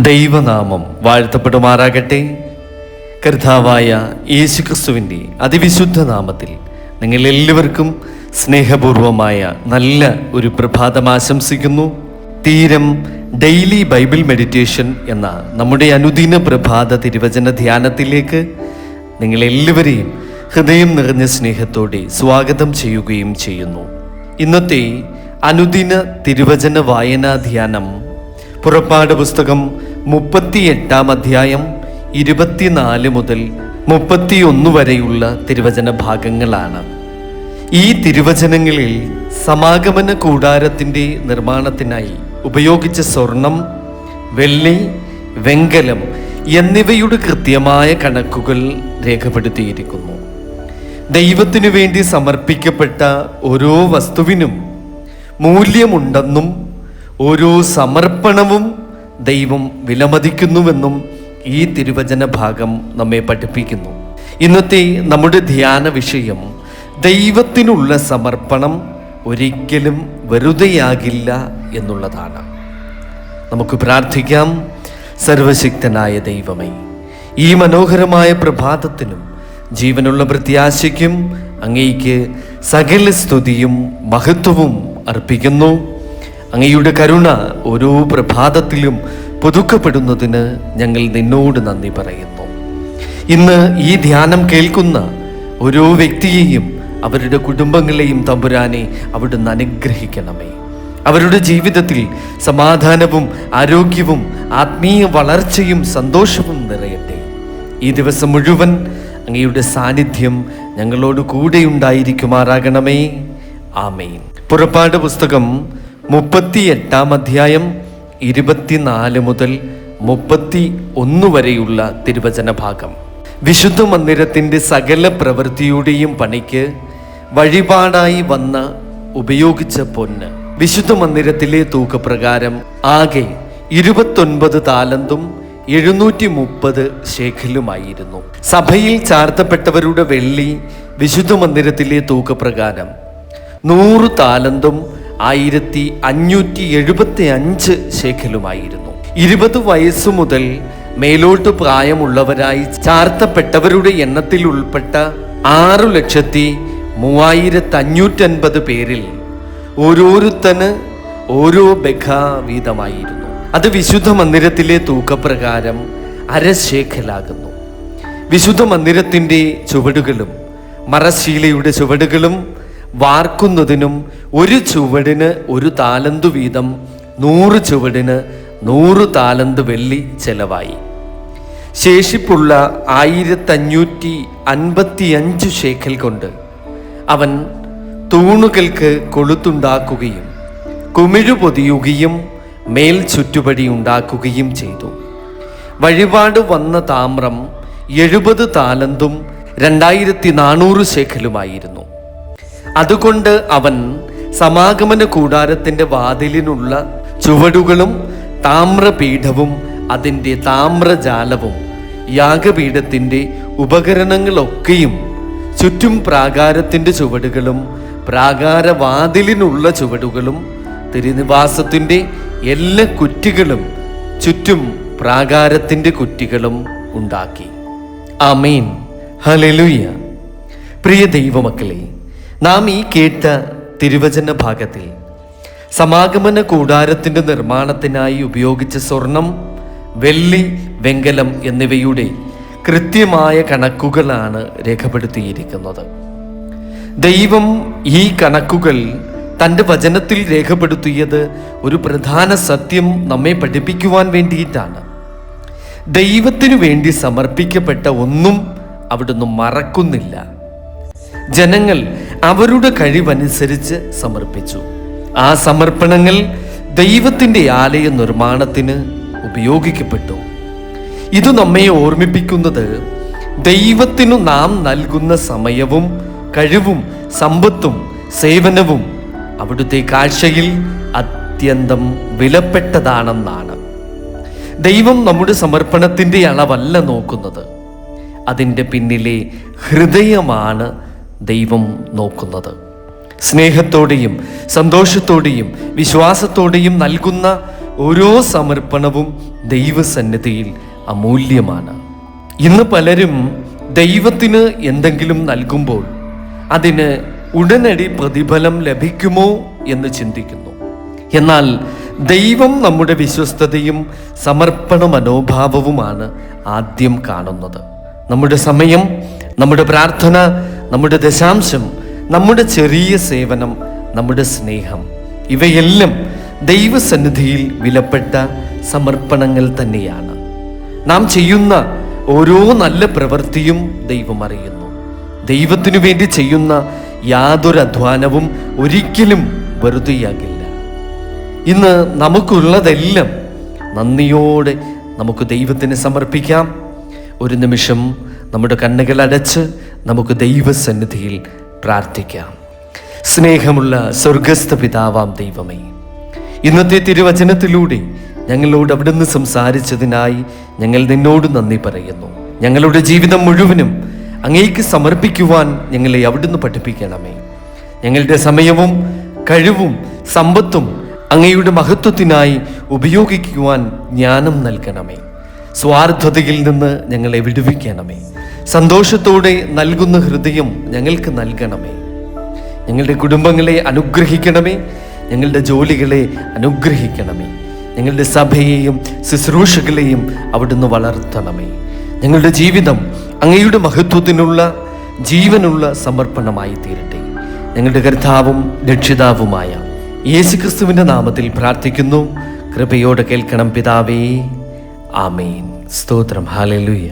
ദൈവനാമം വാഴ്ത്തപ്പെടുമാറാകട്ടെ. കർത്താവായ യേശുക്രിസ്തുവിൻ്റെ അതിവിശുദ്ധ നാമത്തിൽ നിങ്ങൾ എല്ലാവർക്കും സ്നേഹപൂർവമായ നല്ല ഒരു പ്രഭാതം ആശംസിക്കുന്നു. തീരം ഡെയിലി ബൈബിൾ മെഡിറ്റേഷൻ എന്ന നമ്മുടെ അനുദിന പ്രഭാത തിരുവചന ധ്യാനത്തിലേക്ക് നിങ്ങളെല്ലാവരെയും ഹൃദയം നിറഞ്ഞ സ്നേഹത്തോടെ സ്വാഗതം ചെയ്യുകയും ചെയ്യുന്നു. ഇന്നത്തെ അനുദിന തിരുവചന വായനാ ധ്യാനം പുറപ്പാട് പുസ്തകം 38-ാം അധ്യായം 24 മുതൽ 31 വരെയുള്ള തിരുവചന ഭാഗങ്ങളാണ്. ഈ തിരുവചനങ്ങളിൽ സമാഗമന കൂടാരത്തിൻ്റെ നിർമ്മാണത്തിനായി ഉപയോഗിച്ച സ്വർണം, വെള്ളി, വെങ്കലം എന്നിവയുടെ കൃത്യമായ കണക്കുകൾ രേഖപ്പെടുത്തിയിരിക്കുന്നു. ദൈവത്തിനു വേണ്ടി സമർപ്പിക്കപ്പെട്ട ഓരോ വസ്തുവിനും മൂല്യമുണ്ടെന്നും ഓരോ സമർപ്പണവും ദൈവം വിലമതിക്കുന്നുവെന്നും ഈ തിരുവചന ഭാഗം നമ്മെ പഠിപ്പിക്കുന്നു. ഇന്നത്തെ നമ്മുടെ ധ്യാന വിഷയം ദൈവത്തിനുള്ള സമർപ്പണം ഒരിക്കലും വെറുതെയാകില്ല എന്നുള്ളതാണ്. നമുക്ക് പ്രാർത്ഥിക്കാം. സർവശക്തനായ ദൈവമേ, ഈ മനോഹരമായ പ്രഭാതത്തിനും ജീവനുള്ള പ്രത്യാശയ്ക്കും അങ്ങേയ്ക്ക് സകല സ്തുതിയും മഹത്വവും അർപ്പിക്കുന്നു. അങ്ങയുടെ കരുണ ഓരോ പ്രഭാതത്തിലും പുതുക്കപ്പെടുന്നതിന് ഞങ്ങൾ നിന്നോട് നന്ദി പറയുന്നു. ഇന്ന് ഈ ധ്യാനം കേൾക്കുന്ന ഓരോ വ്യക്തിയെയും അവരുടെ കുടുംബങ്ങളെയും തമ്പുരാനെ അവിടുന്ന് അനുഗ്രഹിക്കണമേ. അവരുടെ ജീവിതത്തിൽ സമാധാനവും ആരോഗ്യവും ആത്മീയ വളർച്ചയും സന്തോഷവും നിറയട്ടെ. ഈ ദിവസം മുഴുവൻ അങ്ങയുടെ സാന്നിധ്യം ഞങ്ങളോട് കൂടെ ഉണ്ടായിരിക്കുമാറാകണമേ. ആമേൻ. പുറപ്പാട് പുസ്തകം 38-ാം അധ്യായം 24 മുതൽ 31 വരെയുള്ള തിരുവചന ഭാഗം. വിശുദ്ധ മന്ദിരത്തിൻ്റെ സകല പ്രവൃത്തിയുടെയും പണിക്ക് വഴിപാടായി വന്ന ഉപയോഗിച്ച പൊന്ന് വിശുദ്ധ മന്ദിരത്തിലെ തൂക്കപ്രകാരം ആകെ 29 താലന്തും 730 ശേഖലുമായിരുന്നു. സഭയിൽ ചാർത്തപ്പെട്ടവരുടെ വെള്ളി വിശുദ്ധ മന്ദിരത്തിലെ തൂക്കപ്രകാരം 100 താലന്തും 1575 ശേഖലുമായിരുന്നു. 20 വയസ്സു മുതൽ മേലോട്ട് പ്രായമുള്ളവരായി ചാർത്തപ്പെട്ടവരുടെ എണ്ണത്തിൽ ഉൾപ്പെട്ട 6,35,550 പേരിൽ ഓരോരുത്തന് ഓരോ ബെഖ വീതമായിരുന്നു. അത് വിശുദ്ധ മന്ദിരത്തിലെ തൂക്കപ്രകാരം അരശേഖലാകുന്നു. വിശുദ്ധ മന്ദിരത്തിൻ്റെ ചുവടുകളും മറശ്ശീലയുടെ ചുവടുകളും വാർക്കുന്നതിനും ഒരു ചുവടിന് 1 താലന്തു വീതം 100 ചുവടിന് 100 താലന്ത് വെള്ളി ചെലവായി. ശേഷിപ്പുള്ള 1555 ശേഖൽ കൊണ്ട് അവൻ തൂണുകൾക്ക് കൊളുത്തുണ്ടാക്കുകയും കുമിഴു പൊതിയുകയും മേൽ ചുറ്റുപടി ഉണ്ടാക്കുകയും ചെയ്തു. വഴിപാട് വന്ന താമ്രം 70 താലന്തും 2400 ശേഖലുമായിരുന്നു. അതുകൊണ്ട് അവൻ സമാഗമന കൂടാരത്തിൻ്റെ വാതിലിനുള്ള ചുവടുകളും താമ്രപീഠവും അതിൻ്റെ താമ്രജാലവും യാഗപീഠത്തിൻ്റെ ഉപകരണങ്ങളൊക്കെയും ചുറ്റും പ്രാകാരത്തിൻ്റെ ചുവടുകളും പ്രാകാരവാതിലിനുള്ള ചുവടുകളും തിരുനിവാസത്തിൻ്റെ എല്ലാ കുറ്റികളും ചുറ്റും പ്രാകാരത്തിൻ്റെ കുറ്റികളും ഉണ്ടാക്കി. ആമേൻ. ഹല്ലേലൂയ. പ്രിയ ദൈവമക്കളെ, നാം ഈ കേട്ട തിരുവചന ഭാഗത്തിൽ സമാഗമന കൂടാരത്തിൻ്റെ നിർമ്മാണത്തിനായി ഉപയോഗിച്ച സ്വർണം, വെള്ളി, വെങ്കലം എന്നിവയുടെ കൃത്യമായ കണക്കുകളാണ് രേഖപ്പെടുത്തിയിരിക്കുന്നത്. ദൈവം ഈ കണക്കുകൾ തൻ്റെ വചനത്തിൽ രേഖപ്പെടുത്തിയത് ഒരു പ്രധാന സത്യം നമ്മെ പഠിപ്പിക്കുവാൻ വേണ്ടിയിട്ടാണ്. ദൈവത്തിനു വേണ്ടി സമർപ്പിക്കപ്പെട്ട ഒന്നും അവിടുന്ന് മറക്കുന്നില്ല. ജനങ്ങൾ അവരുടെ കഴിവനുസരിച്ച് സമർപ്പിച്ചു. ആ സമർപ്പണങ്ങൾ ദൈവത്തിൻ്റെ ആലയ നിർമ്മാണത്തിന് ഉപയോഗിക്കപ്പെട്ടു. ഇത് നമ്മെ ഓർമ്മിപ്പിക്കുന്നത് ദൈവത്തിനു നാം നൽകുന്ന സമയവും കഴിവും സമ്പത്തും സേവനവും അവിടുത്തെ കാഴ്ചയിൽ അത്യന്തം വിലപ്പെട്ടതാണെന്നാണ്. ദൈവം നമ്മുടെ സമർപ്പണത്തിൻ്റെ അളവല്ല നോക്കുന്നത്, അതിൻ്റെ പിന്നിലെ ഹൃദയമാണ് ദൈവം നോക്കുന്നത്. സ്നേഹത്തോടെയും സന്തോഷത്തോടെയും വിശ്വാസത്തോടെയും നൽകുന്ന ഓരോ സമർപ്പണവും ദൈവസന്നിധിയിൽ അമൂല്യമാണ്. ഇന്ന് പലരും ദൈവത്തിന് എന്തെങ്കിലും നൽകുമ്പോൾ അതിന് ഉടനടി പ്രതിഫലം ലഭിക്കുമോ എന്ന് ചിന്തിക്കുന്നു. എന്നാൽ ദൈവം നമ്മുടെ വിശ്വസ്തതയും സമർപ്പണ മനോഭാവവുമാണ് ആദ്യം കാണുന്നത്. നമ്മുടെ സമയം, നമ്മുടെ പ്രാർത്ഥന, നമ്മുടെ ദശാംശം, നമ്മുടെ ചെറിയ സേവനം, നമ്മുടെ സ്നേഹം, ഇവയെല്ലാം ദൈവസന്നിധിയിൽ വിലപ്പെട്ട സമർപ്പണങ്ങൾ തന്നെയാണ്. നാം ചെയ്യുന്ന ഓരോ നല്ല പ്രവൃത്തിയും ദൈവം അറിയുന്നു. ദൈവത്തിനു വേണ്ടി ചെയ്യുന്ന യാതൊരു അധ്വാനവും ഒരിക്കലും വെറുതെയാകില്ല. ഇന്ന് നമുക്കുള്ളതെല്ലാം നന്ദിയോടെ നമുക്ക് ദൈവത്തിന് സമർപ്പിക്കാം. ഒരു നിമിഷം നമ്മുടെ കണ്ണുകൾ അടച്ച് നമുക്ക് ദൈവസന്നിധിയിൽ പ്രാർത്ഥിക്കാം. സ്നേഹമുള്ള സ്വർഗസ്ഥ പിതാവാം ദൈവമേ, ഇന്നത്തെ തിരുവചനത്തിലൂടെ ഞങ്ങളോട് അവിടുന്ന് സംസാരിച്ചതിനായി ഞങ്ങൾ നിന്നോട് നന്ദി പറയുന്നു. ഞങ്ങളുടെ ജീവിതം മുഴുവനും അങ്ങേക്ക് സമർപ്പിക്കുവാൻ ഞങ്ങളെ അവിടുന്ന് പഠിപ്പിക്കണമേ. ഞങ്ങളുടെ സമയവും കഴിവും സമ്പത്തും അങ്ങയുടെ മഹത്വത്തിനായി ഉപയോഗിക്കുവാൻ ജ്ഞാനം നൽകണമേ. സ്വാർത്ഥതയിൽ നിന്ന് ഞങ്ങളെ വിടുവിക്കണമേ. സന്തോഷത്തോടെ നൽകുന്ന ഹൃദയം ഞങ്ങൾക്ക് നൽകണമേ. ഞങ്ങളുടെ കുടുംബങ്ങളെ അനുഗ്രഹിക്കണമേ. ഞങ്ങളുടെ ജോലികളെ അനുഗ്രഹിക്കണമേ. ഞങ്ങളുടെ സഭയെയും ശുശ്രൂഷകളെയും അവിടുന്ന് വളർത്തണമേ. ഞങ്ങളുടെ ജീവിതം അങ്ങയുടെ മഹത്വത്തിനുള്ള ജീവനുള്ള സമർപ്പണമായി തീരട്ടെ. ഞങ്ങളുടെ കർത്താവും രക്ഷിതാവുമായ യേശുക്രിസ്തുവിൻ്റെ നാമത്തിൽ പ്രാർത്ഥിക്കുന്നു. കൃപയോടെ കേൾക്കണം പിതാവേ. ആമേൻ. സ്തോത്രം. ഹല്ലേലൂയ.